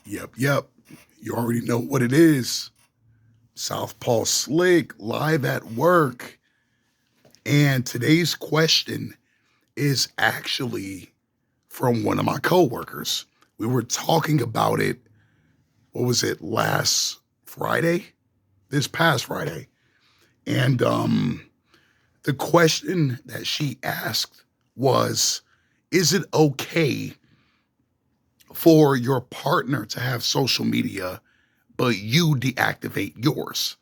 Yep, yep. You already know what it is. Southpaw Slick, live at work. And today's question is actually from one of my coworkers. We were talking about it, what was it, last Friday? This past Friday. And the question that she asked was, is it okay for your partner to have social media, but you deactivate yours?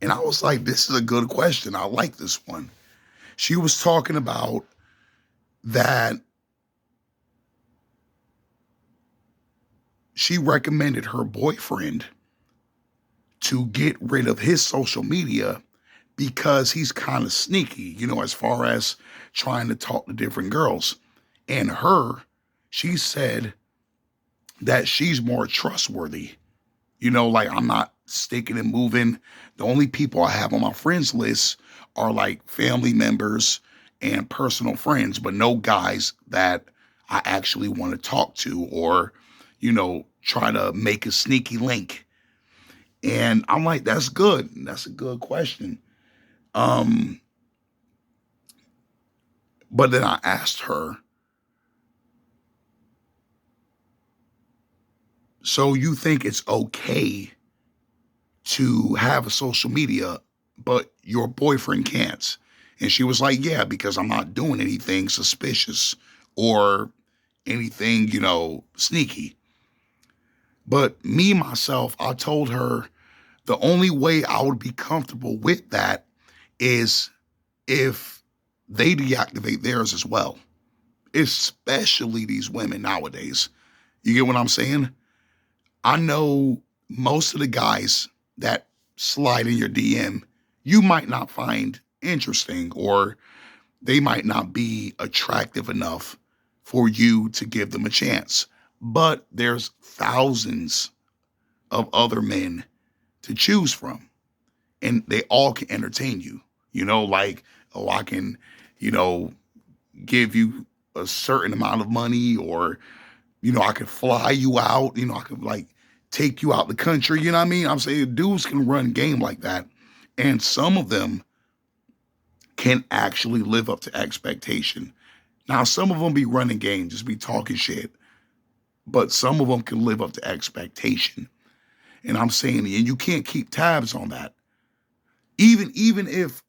And I was like, this is a good question. I like this one. She was talking about that she recommended her boyfriend to get rid of his social media because he's kind of sneaky, as far as trying to talk to different girls. And she said that she's more trustworthy. Like, I'm not sticking and moving. The only people I have on my friends list are like family members and personal friends, but no guys that I actually want to talk to or, try to make a sneaky link. And I'm like, that's good. That's a good question. Um, but then I asked her, so you think it's okay to have a social media, but your boyfriend can't? And she was like, yeah, because I'm not doing anything suspicious or anything, sneaky. But me, myself, I told her the only way I would be comfortable with that is if they deactivate theirs as well, especially these women nowadays. You get what I'm saying? I know most of the guys that slide in your DM, you might not find interesting, or they might not be attractive enough for you to give them a chance. But there's thousands of other men to choose from, and they all can entertain you. Like, oh, I can, you know, give you a certain amount of money, or, I could fly you out, I could like take you out the country. You know what I mean? I'm saying dudes can run game like that. And some of them can actually live up to expectation. Now, some of them be running game, just be talking shit, but some of them can live up to expectation. And I'm saying, and you can't keep tabs on that. Even if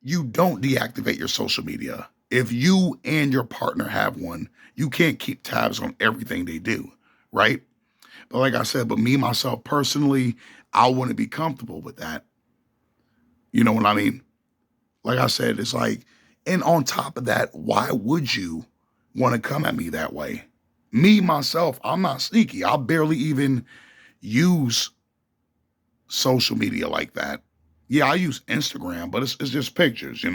you don't deactivate your social media, if you and your partner have one, you can't keep tabs on everything they do, right? But like I said, but me, myself personally, I wouldn't be comfortable with that. You know what I mean? Like I said, it's like, and on top of that, why would you want to come at me that way? Me, myself, I'm not sneaky. I barely even use social media like that. Yeah, I use Instagram, but it's just pictures.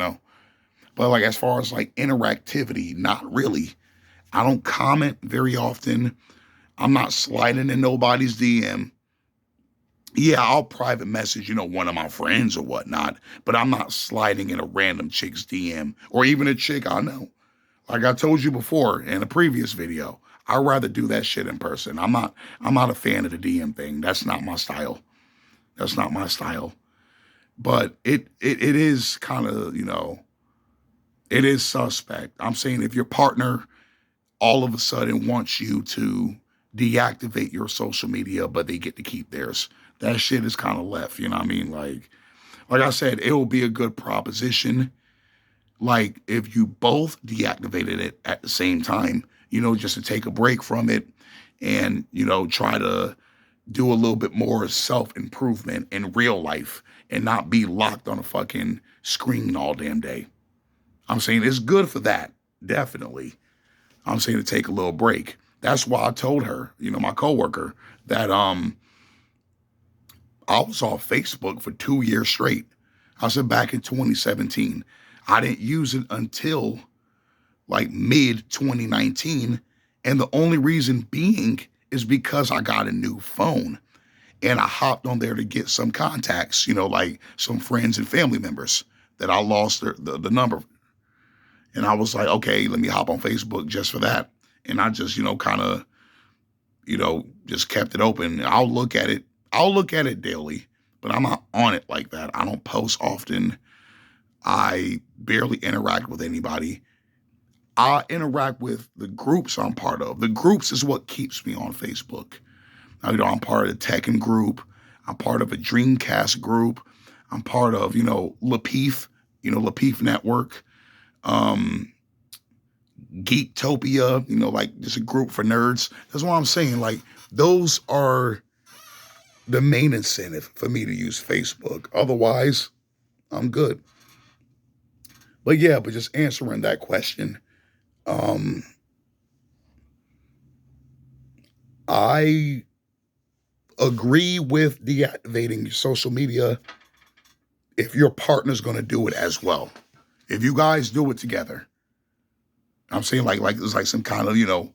But like, as far as like interactivity, not really. I don't comment very often. I'm not sliding in nobody's DM. Yeah, I'll private message, one of my friends or whatnot, but I'm not sliding in a random chick's DM or even a chick I know. Like I told you before in a previous video, I'd rather do that shit in person. I'm not a fan of the DM thing. That's not my style. That's not my style. But it is kind of, it is suspect. I'm saying if your partner all of a sudden wants you to deactivate your social media, but they get to keep theirs, that shit is kind of left. You know what I mean? Like I said, it will be a good proposition. Like if you both deactivated it at the same time, just to take a break from it and, try to do a little bit more self-improvement in real life and not be locked on a fucking screen all damn day. I'm saying it's good for that, definitely. I'm saying to take a little break. That's why I told her, my coworker, that I was off Facebook for 2 years straight. I said back in 2017. I didn't use it until like mid 2019. And the only reason being is because I got a new phone and I hopped on there to get some contacts, like some friends and family members that I lost the number. And I was like, okay, let me hop on Facebook just for that. And I just, kind of, just kept it open. I'll look at it. I'll look at it daily, but I'm not on it like that. I don't post often. I barely interact with anybody. I interact with the groups I'm part of. The groups is what keeps me on Facebook. Now, I'm part of the Tekken group. I'm part of a Dreamcast group. I'm part of, Lapeef, Lapeef Network, um, Geektopia, like just a group for nerds. That's what I'm saying. Like, those are the main incentive for me to use Facebook. Otherwise, I'm good. But yeah, but just answering that question, um, I agree with deactivating your social media if your partner's going to do it as well. If you guys do it together, I'm saying like it's like some kind of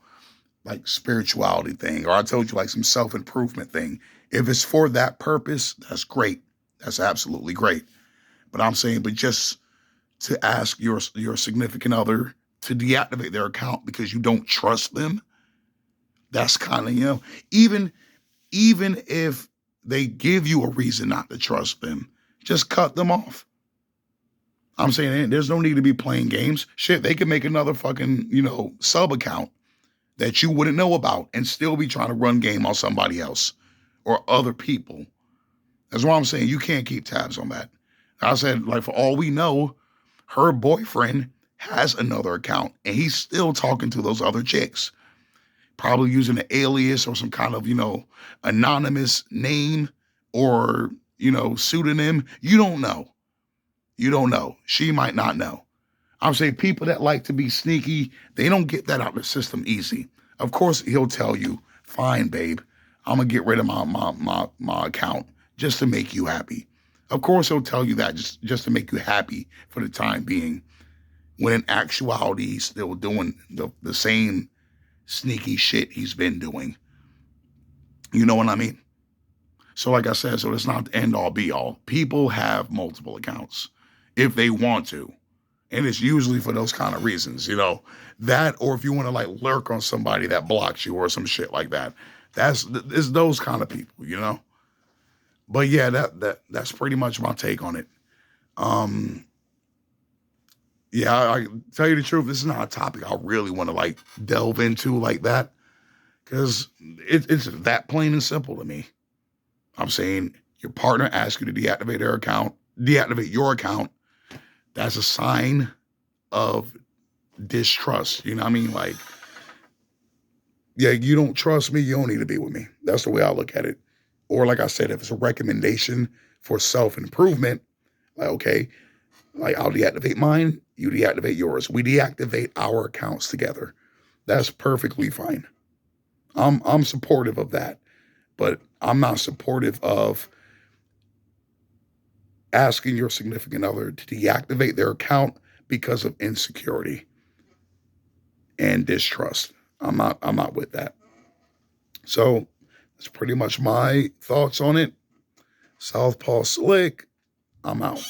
like spirituality thing, or I told you like some self improvement thing. If it's for that purpose, that's great. That's absolutely great. But I'm saying, but just to ask your significant other to deactivate their account because you don't trust them, that's kind of even if they give you a reason not to trust them, just cut them off. I'm saying there's no need to be playing games. Shit, they can make another fucking, sub account that you wouldn't know about and still be trying to run game on somebody else or other people. That's why I'm saying you can't keep tabs on that. I said, like, for all we know, her boyfriend has another account and he's still talking to those other chicks, probably using an alias or some kind of, anonymous name or, pseudonym. You don't know. You don't know. She might not know. I'm saying people that like to be sneaky, they don't get that out of the system easy. Of course, he'll tell you, fine, babe, I'm gonna get rid of my account just to make you happy. Of course, he'll tell you that just to make you happy for the time being, when in actuality, he's still doing the same sneaky shit he's been doing. You know what I mean? So like I said, so it's not the end all be all. People have multiple accounts if they want to. And it's usually for those kind of reasons, that, or if you want to like lurk on somebody that blocks you or some shit like that. It's those kind of people. But yeah, that's pretty much my take on it. Um, yeah, I tell you the truth, this is not a topic I really want to like delve into like that because it's that plain and simple to me. I'm saying your partner asks you to deactivate your account. That's a sign of distrust. You know what I mean? Like, yeah, you don't trust me, you don't need to be with me. That's the way I look at it. Or like I said, if it's a recommendation for self-improvement, like, okay, like I'll deactivate mine, you deactivate yours. We deactivate our accounts together. That's perfectly fine. I'm supportive of that, but I'm not supportive of asking your significant other to deactivate their account because of insecurity and distrust. I'm not with that. So that's pretty much my thoughts on it. Southpaw Slick, I'm out.